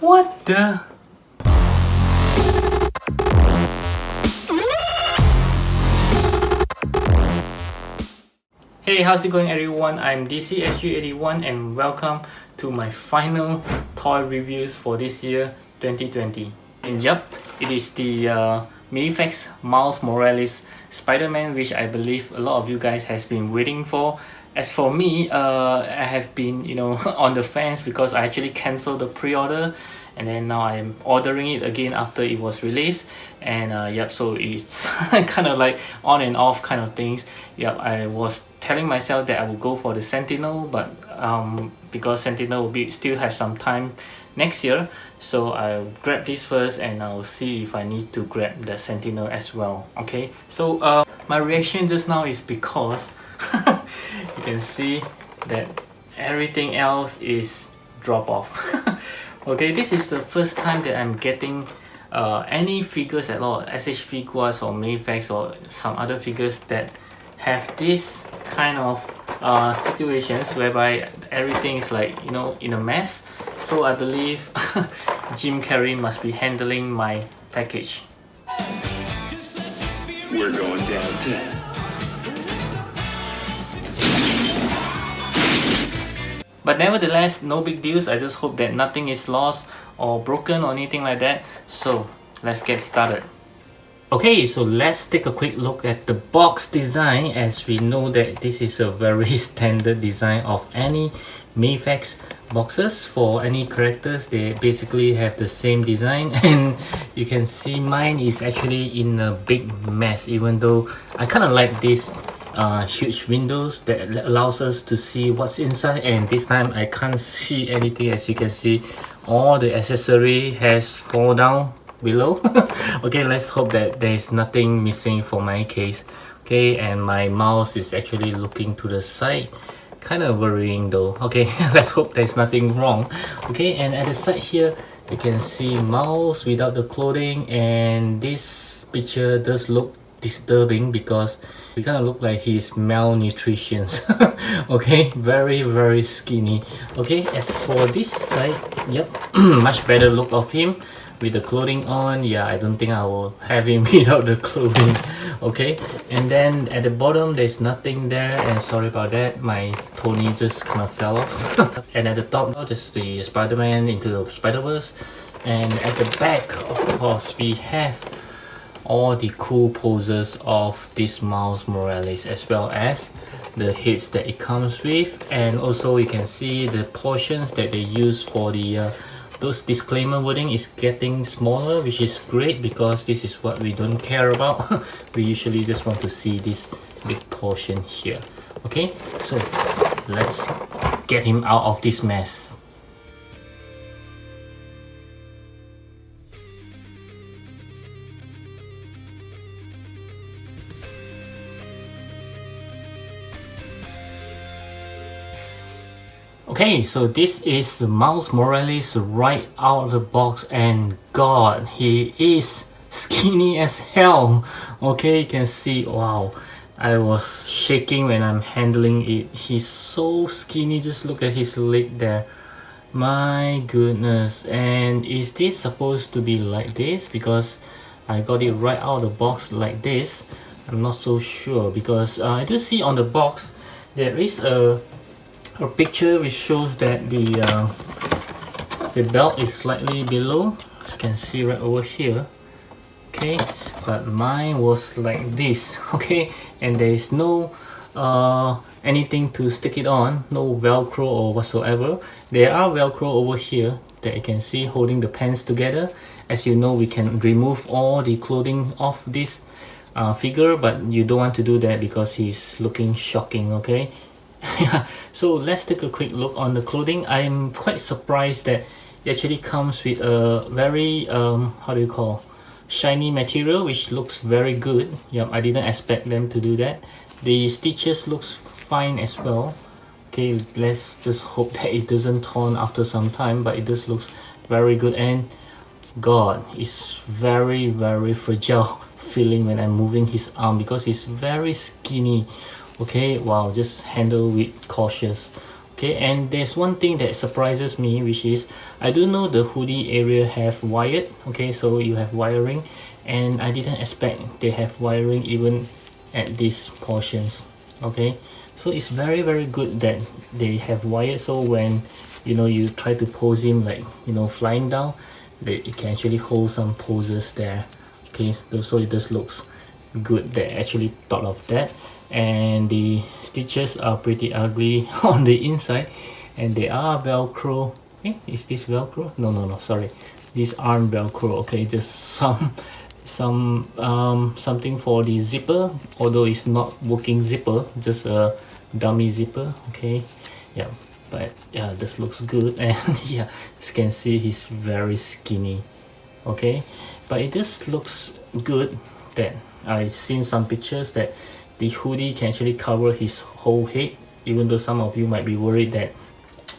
What the? Hey, how's it going everyone? I'm DCSG81 and welcome to my final toy reviews for this year 2020. And yep, it is the Mafex Miles Morales Spider-Man, which I believe a lot of you guys has been waiting for. As for me, I have been on the fence because I actually cancelled the pre-order, and then now I'm ordering it again after it was released. And yep, so it's kind of like on and off kind of things. Yep, I was telling myself that I will go for the Sentinel, but because Sentinel will still have some time next year, so I'll grab this first and I'll see if I need to grab the Sentinel as well. Okay, so my reaction just now is because you can see that everything else is drop off. Okay, this is the first time that I'm getting any figures at all, SH figures or Mafex or some other figures that have this kind of situations whereby everything is like in a mess. So I believe Jim Carrey must be handling my package. We're going downtown. But nevertheless, no big deals. I just hope that nothing is lost or broken or anything like that. So let's get started. Okay, so let's take a quick look at the box design, as we know that this is a very standard design of any Mafex boxes. For any characters, they basically have the same design, and you can see mine is actually in a big mess, even though I kind of like this huge windows that allows us to see what's inside, and this time I can't see anything. As you can see, all the accessory has fall down below. Okay, let's hope that there is nothing missing for my case. Okay, and my mouse is actually looking to the side, kind of worrying though. Okay, let's hope there's nothing wrong. Okay, and at the side here you can see mouse without the clothing, and this picture does look disturbing because it kind of look like he's malnutrition. Okay, very skinny. Okay, as for this side, yep, much better look of him with the clothing on. Yeah, I don't think I will have him without the clothing. Okay, and then at the bottom there's nothing there, and sorry about that, my Tony just kind of fell off. And at the top, just the Spider-Man into the Spider-Verse, and at the back, of course, we have all the cool poses of this Miles Morales, as well as the heads that it comes with. And also you can see the portions that they use for the those disclaimer wording is getting smaller, which is great because this is what we don't care about. We usually just want to see this big portion here. Okay, so let's get him out of this mess. Okay, so this is Miles Morales right out of the box, and god, he is skinny as hell. Okay, you can see, wow, I was shaking when I'm handling it. He's so skinny, just look at his leg there. My goodness. And is this supposed to be like this? Because I got it right out of the box like this. I'm not so sure, because I do see on the box there is a picture which shows that the belt is slightly below, as you can see right over here. Okay, but mine was like this. Okay, and there is no anything to stick it on, no velcro or whatsoever. There are velcro over here that you can see holding the pants together. As you know, we can remove all the clothing off this figure, but you don't want to do that because he's looking shocking. Okay. So let's take a quick look on the clothing. I'm quite surprised that it actually comes with a very how do you call, shiny material, which looks very good. Yep, I didn't expect them to do that. The stitches looks fine as well. Okay, let's just hope that it doesn't torn after some time, but it just looks very good. And god, it's very fragile feeling when I'm moving his arm because he's very skinny. Okay, wow, just handle with cautious. Okay, and there's one thing that surprises me, which is I do know the hoodie area have wired. Okay, so you have wiring, and I didn't expect they have wiring even at these portions. Okay, so it's very good that they have wired, so when you try to pose him like flying down, it can actually hold some poses there. Okay, so it just looks good. They actually thought of that. And the stitches are pretty ugly on the inside, and they are velcro. Is this velcro? No, sorry, these aren't velcro. Okay, just something for the zipper, although it's not working zipper, just a dummy zipper. Okay, yeah, but yeah, this looks good. And yeah, as you can see, he's very skinny. Okay, but it just looks good that I've seen some pictures that the hoodie can actually cover his whole head, even though some of you might be worried that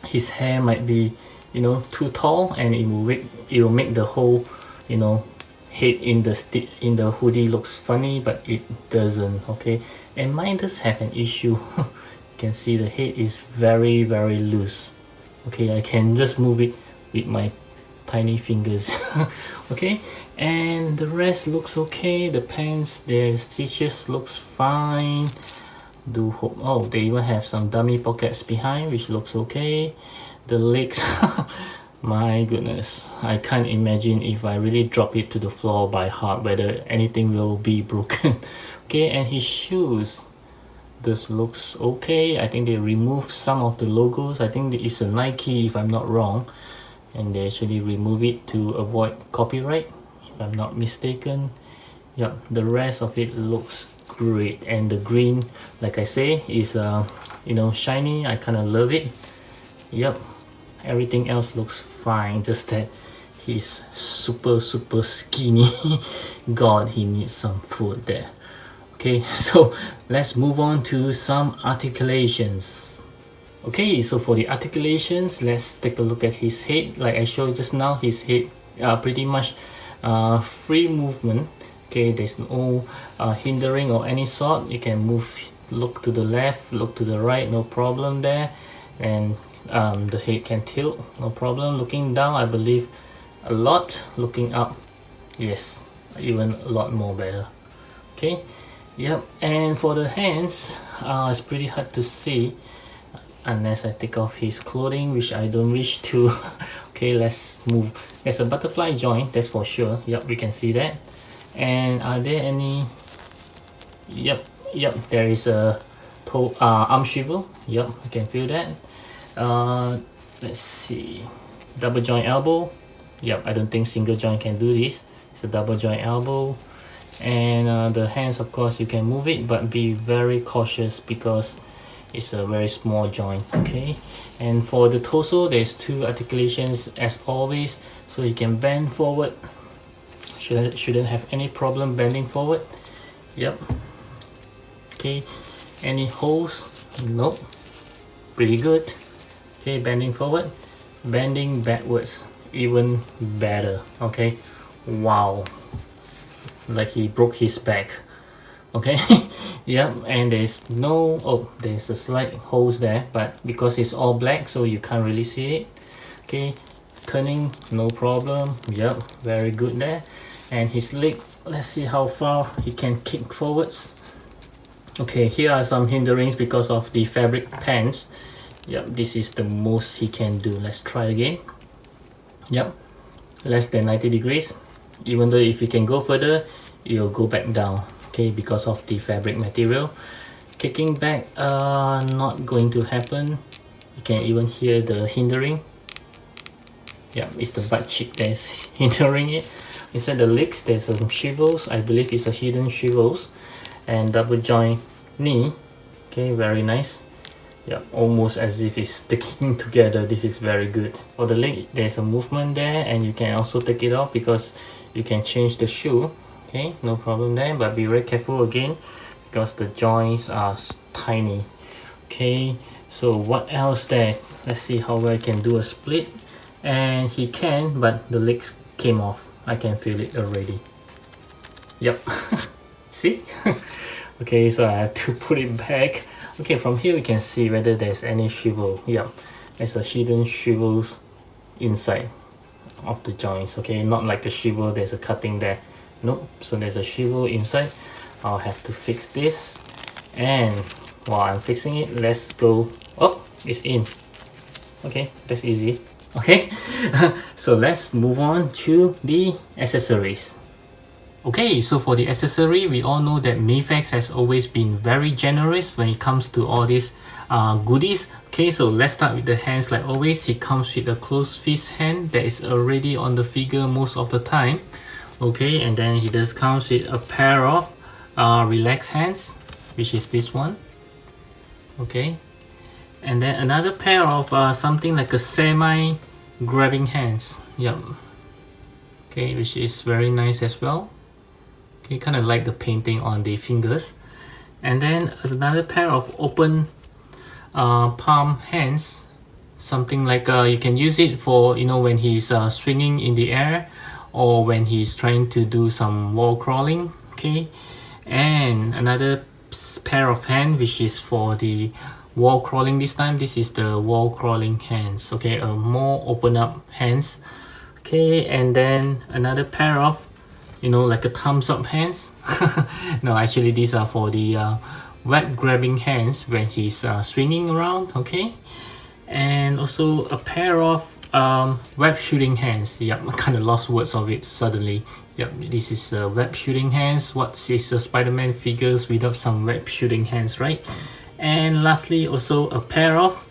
his hair might be too tall, and it will make the whole head in the hoodie looks funny, but it doesn't. Okay, and mine does have an issue. You can see the head is very loose. Okay, I can just move it with my tiny fingers. Okay, and the rest looks okay. The pants, their stitches looks fine. Do hope, oh, they even have some dummy pockets behind, which looks okay. The legs, my goodness, I can't imagine if I really drop it to the floor by heart whether anything will be broken. Okay, and his shoes, this looks okay. I think they removed some of the logos. I think it's a Nike if I'm not wrong, and they actually remove it to avoid copyright if I'm not mistaken. Yep, the rest of it looks great, and the green, like I say, is shiny. I kind of love it. Yep, everything else looks fine, just that he's super skinny. God, he needs some food there. Okay, so let's move on to some articulations. Okay, so for the articulations, let's take a look at his head. Like I showed just now, his head pretty much free movement. Okay, there's no hindering or any sort. You can move, look to the left, look to the right, no problem there. And the head can tilt, no problem. Looking down, I believe a lot. Looking up, yes, even a lot more better. Okay, yep. And for the hands, it's pretty hard to see unless I take off his clothing, which I don't wish to. Okay, let's move. There's a butterfly joint, that's for sure. Yep, we can see that. And are there any? Yep, there is a arm swivel. Yep, I can feel that. Let's see, double joint elbow. Yep, I don't think single joint can do this. It's a double joint elbow. And the hands, of course, you can move it, but be very cautious because it's a very small joint. Okay, and for the torso, there's two articulations as always, so you can bend forward. Shouldn't have any problem bending forward. Yep. Okay, any holes? Nope, pretty good. Okay, bending forward, bending backwards, even better. Okay, wow, like he broke his back. Okay. Yep, and there's no, oh, there's a slight holes there, but because it's all black, so you can't really see it. Okay, turning, no problem. Yep, very good there. And his leg, let's see how far he can kick forwards. Okay, here are some hinderings because of the fabric pants. Yep, this is the most he can do. Let's try again. Yep, less than 90 degrees. Even though if you can go further, you'll go back down. Okay, because of the fabric material. Kicking back, not going to happen. You can even hear the hindering. Yeah, it's the butt cheek that's hindering it. Inside the legs, there's some swivels. I believe it's a hidden swivels. And double joint knee. Okay, very nice. Yeah, almost as if it's sticking together. This is very good. For the leg, there's a movement there, and you can also take it off because you can change the shoe. Okay, no problem there, but be very careful again because the joints are tiny. Okay, so what else there? Let's see how well I can do a split. And he can, but the legs came off. I can feel it already. Yep. See? Okay, so I have to put it back. Okay, from here we can see whether there's any swivel. Yeah, there's a hidden swivels inside of the joints. Okay, not like a swivel, there's a cutting there. Nope, so there's a swivel inside. I'll have to fix this, and while I'm fixing it, let's go. Oh, it's in. Okay, that's easy. Okay, so let's move on to the accessories. Okay, so for the accessory, we all know that Mafex has always been very generous when it comes to all these goodies. Okay, so let's start with the hands. Like always, he comes with a closed fist hand that is already on the figure most of the time. Okay, and then he just comes with a pair of relaxed hands, which is this one. Okay, and then another pair of something like a semi grabbing hands. Yep. Okay, which is very nice as well. Okay, kind of like the painting on the fingers. And then another pair of open palm hands, something like you can use it for, you know, when he's swinging in the air, or when he's trying to do some wall crawling. Okay, and another pair of hands which is for the wall crawling. This time this is the wall crawling hands. Okay, more open up hands. Okay, and then another pair of, you know, like a thumbs up hands. No, actually these are for the web grabbing hands when he's swinging around. Okay, and also a pair of web shooting hands. Yep, I kind of lost words of it suddenly. Yep, this is web shooting hands. What is the Spider-Man figures without some web shooting hands, right? And lastly, also a pair of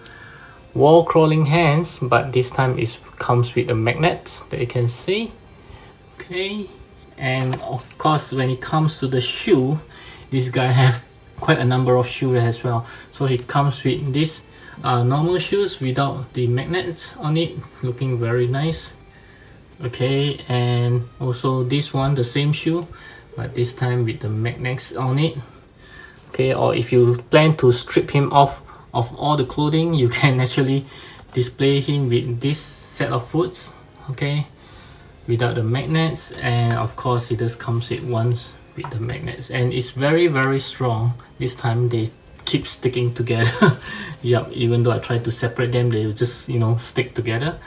wall crawling hands, but this time it comes with a magnet that you can see. Okay, and of course when it comes to the shoe, this guy have quite a number of shoes as well. So it comes with this normal shoes without the magnets on it, looking very nice. Okay, and also this one, the same shoe, but this time with the magnets on it. Okay, or if you plan to strip him off of all the clothing, you can actually display him with this set of foots. Okay, without the magnets, and of course it just comes with ones with the magnets, and it's very strong. This time they keep sticking together. Yep, even though I tried to separate them, they just, you know, stick together.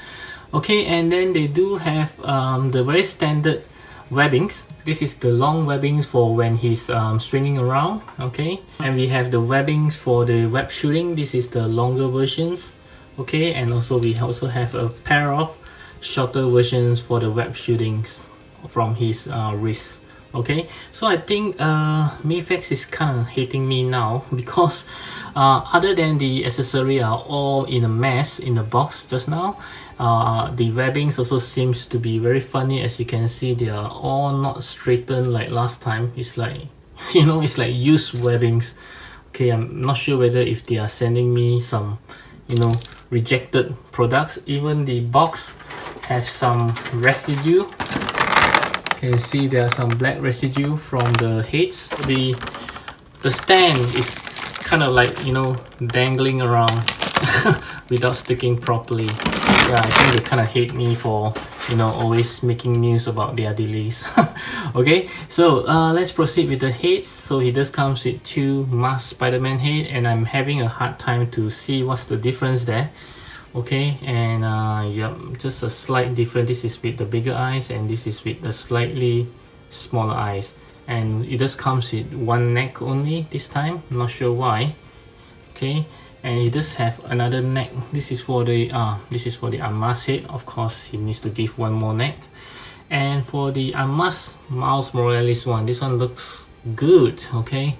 Okay, and then they do have the very standard webbings. This is the long webbings for when he's swinging around. Okay, and we have the webbings for the web shooting. This is the longer versions. Okay, and also we also have a pair of shorter versions for the web shootings from his wrist. Okay, so I think Mafex is kind of hating me now, because other than the accessory are all in a mess in the box just now, the webbings also seems to be very funny. As you can see, they are all not straightened like last time. It's like, you know, it's like used webbings. Okay, I'm not sure whether if they are sending me some, you know, rejected products. Even the box has some residue. You can see there are some black residue from the heads. The stand is kind of like, you know, dangling around without sticking properly. Yeah, I think they kind of hate me for, you know, always making news about their delays. Okay, so let's proceed with the heads. So he just comes with two masked Spider-Man head, and I'm having a hard time to see what's the difference there. Okay, and yep, just a slight difference. This is with the bigger eyes, and this is with the slightly smaller eyes, and it just comes with one neck only this time. I'm not sure why. Okay, and it does have another neck. This is for the unmasked head. Of course, he needs to give one more neck. And for the unmasked Miles Morales one, this one looks good. Okay,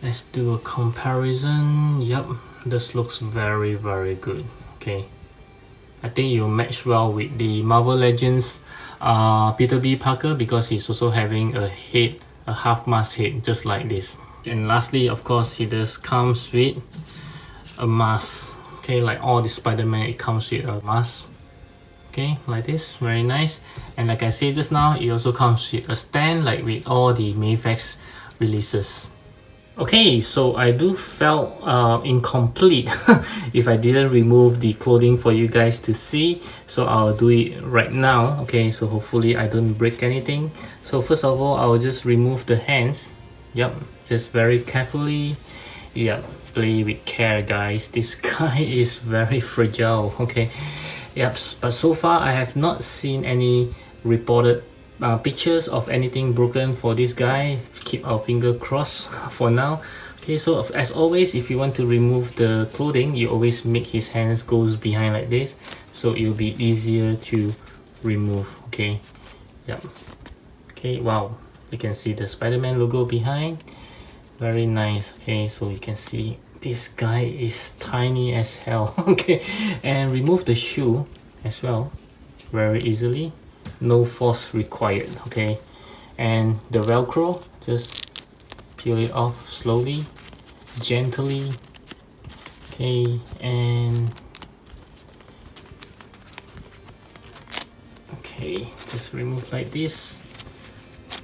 let's do a comparison. Yep, this looks very good. Okay, I think it will match well with the Marvel Legends Peter B. Parker, because he's also having a head, a half mask head, just like this. And lastly, of course, he just comes with a mask. Okay, like all the Spider-Man, it comes with a mask. Okay, like this, very nice. And like I said just now, it also comes with a stand, like with all the Mafex releases. Okay, so I do felt incomplete if I didn't remove the clothing for you guys to see, so I'll do it right now. Okay, so hopefully I don't break anything. So first of all, I'll just remove the hands. Yep, just very carefully. Yep, play with care, guys. This guy is very fragile. Okay, yep. But so far I have not seen any reported pictures of anything broken for this guy. Keep our finger crossed for now. Okay, so as always, if you want to remove the clothing, you always make his hands goes behind like this, so it'll be easier to remove. Okay, yep. Okay, wow, you can see the Spider-Man logo behind. Very nice. Okay, so you can see this guy is tiny as hell. Okay, and remove the shoe as well very easily, no force required. Okay, and the velcro, just peel it off slowly, gently. Okay, and okay, just remove like this,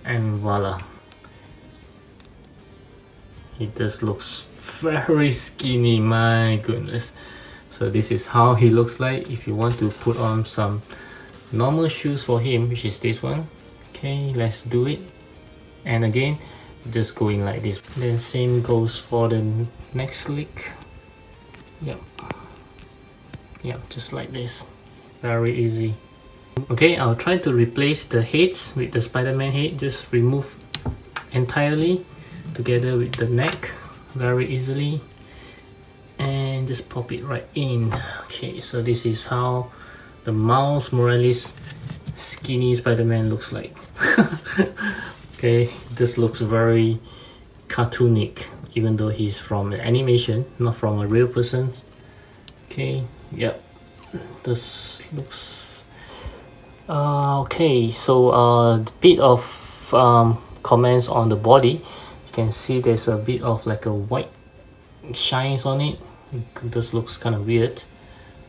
and voila. He just looks very skinny, my goodness. So this is how he looks like. If you want to put on some normal shoes for him, which is this one, okay, let's do it. And again, just going like this. Then same goes for the next leg. Yep, just like this, very easy. Okay, I'll try to replace the heads with the Spider-Man head. Just remove entirely together with the neck very easily, and just pop it right in. Okay, so this is how the Miles Morales skinny Spider-Man looks like. Okay, this looks very cartoonic, even though he's from an animation, not from a real person. Okay, yep, this looks okay. So a bit of comments on the body. You can see there's a bit of like a white shines on it. This looks kind of weird.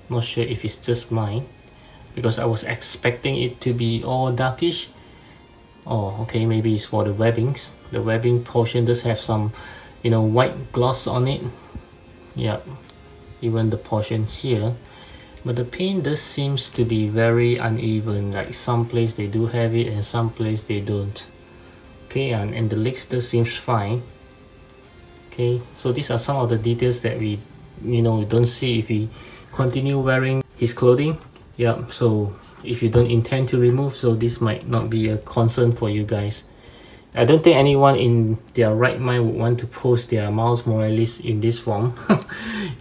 Not sure if it's just mine, because I was expecting it to be all darkish. Oh, okay, maybe it's for the webbings. The webbing portion does have some, you know, white gloss on it. Yep, even the portion here. But the paint does seems to be very uneven. Like some place they do have it and some place they don't. Okay, and the legs does seems fine. Okay, so these are some of the details that we don't see if we continue wearing his clothing. Yep, so if you don't intend to remove, so this might not be a concern for you guys. I don't think anyone in their right mind would want to post their Miles Morales in this form.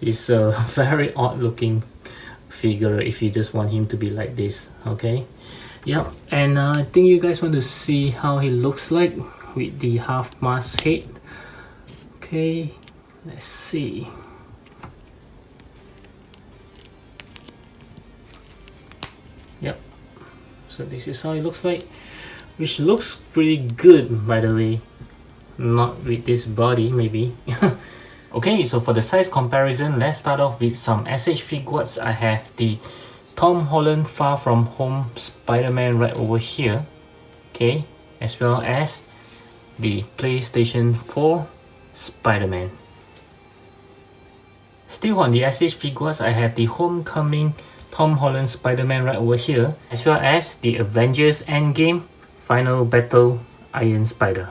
It's a very odd looking figure if you just want him to be like this. Okay, yeah, and I think you guys want to see how he looks like with the half mask head. Okay, let's see. Yep, so this is how it looks like, which looks pretty good, by the way. Not with this body, maybe. Okay, so for the size comparison, let's start off with some SH figuarts. I have the Tom Holland Far From Home Spider-Man right over here. Okay, as well as the PlayStation 4 Spider-Man. Still on the SH figures, I have the Homecoming Tom Holland Spider-Man right over here, as well as the Avengers Endgame Final Battle Iron Spider.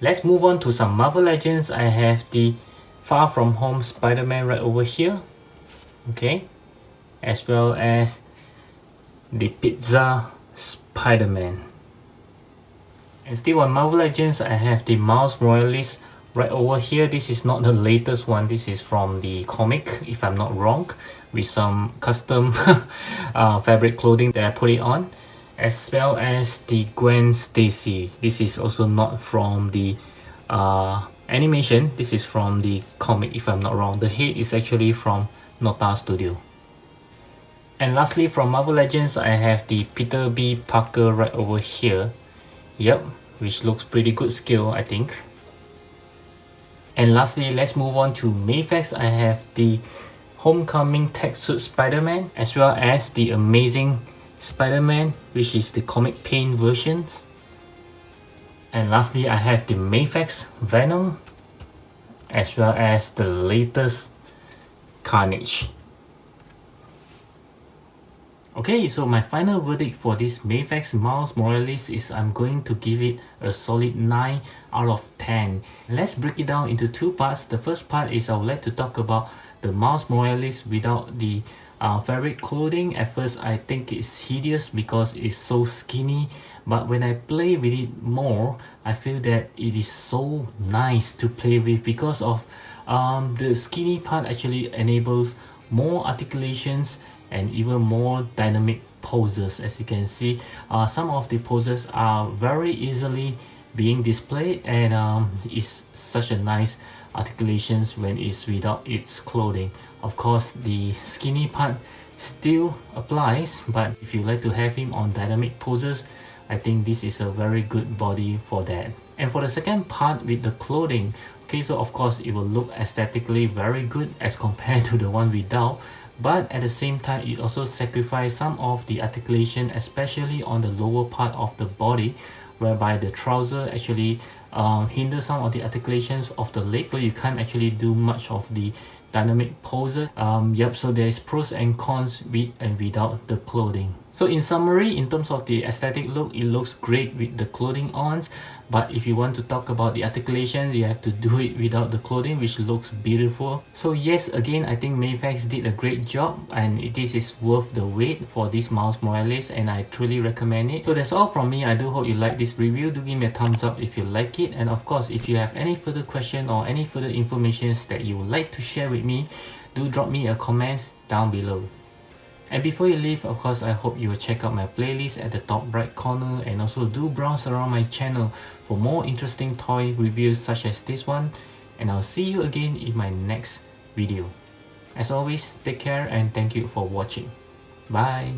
Let's move on to some Marvel Legends. I have the Far From Home Spider-Man right over here. Okay, as well as the Pizza Spider-Man. And still on Marvel Legends, I have the Miles Morales right over here. This is not the latest one, this is from the comic, if I'm not wrong, with some custom fabric clothing that I put it on, as well as the Gwen Stacy. This is also not from the animation, this is from the comic, if I'm not wrong. The head is actually from Nota Studio. And lastly, from Marvel Legends, I have the Peter B. Parker right over here. Yep, which looks pretty good scale, I think. And lastly, let's move on to Mafex. I have the Homecoming Tech Suit Spider-Man, as well as the Amazing Spider-Man, which is the comic paint versions. And lastly, I have the Mafex Venom, as well as the latest Carnage. Okay, so my final verdict for this Mafex Miles Morales is I'm going to give it a solid 9 out of 10. Let's break it down into two parts. The first part is I would like to talk about the Miles Morales without the fabric clothing. At first I think it's hideous because it's so skinny, but when I play with it more, I feel that it is so nice to play with because of the skinny part actually enables more articulations and even more dynamic poses. As you can see, some of the poses are very easily being displayed, and it's such a nice articulations when it's without its clothing. Of course, the skinny part still applies, but if you like to have him on dynamic poses, I think this is a very good body for that. And for the second part with the clothing, okay, so of course it will look aesthetically very good as compared to the one without, but at the same time it also sacrifices some of the articulation, especially on the lower part of the body, whereby the trouser actually hinders some of the articulations of the leg, so you can't actually do much of the dynamic poses. So there's pros and cons with and without the clothing. So in summary, in terms of the aesthetic look, it looks great with the clothing on, but if you want to talk about the articulation, you have to do it without the clothing, which looks beautiful. So yes, again, I think Mafex did a great job, and this is worth the wait for this Miles Morales, and I truly recommend it. So that's all from me. I do hope you like this review. Do give me a thumbs up if you like it, and of course, if you have any further question or any further information that you would like to share with me, do drop me a comment down below. And before you leave, of course, I hope you will check out my playlist at the top right corner, and also do browse around my channel for more interesting toy reviews such as this one, and I'll see you again in my next video. As always, take care and thank you for watching. Bye!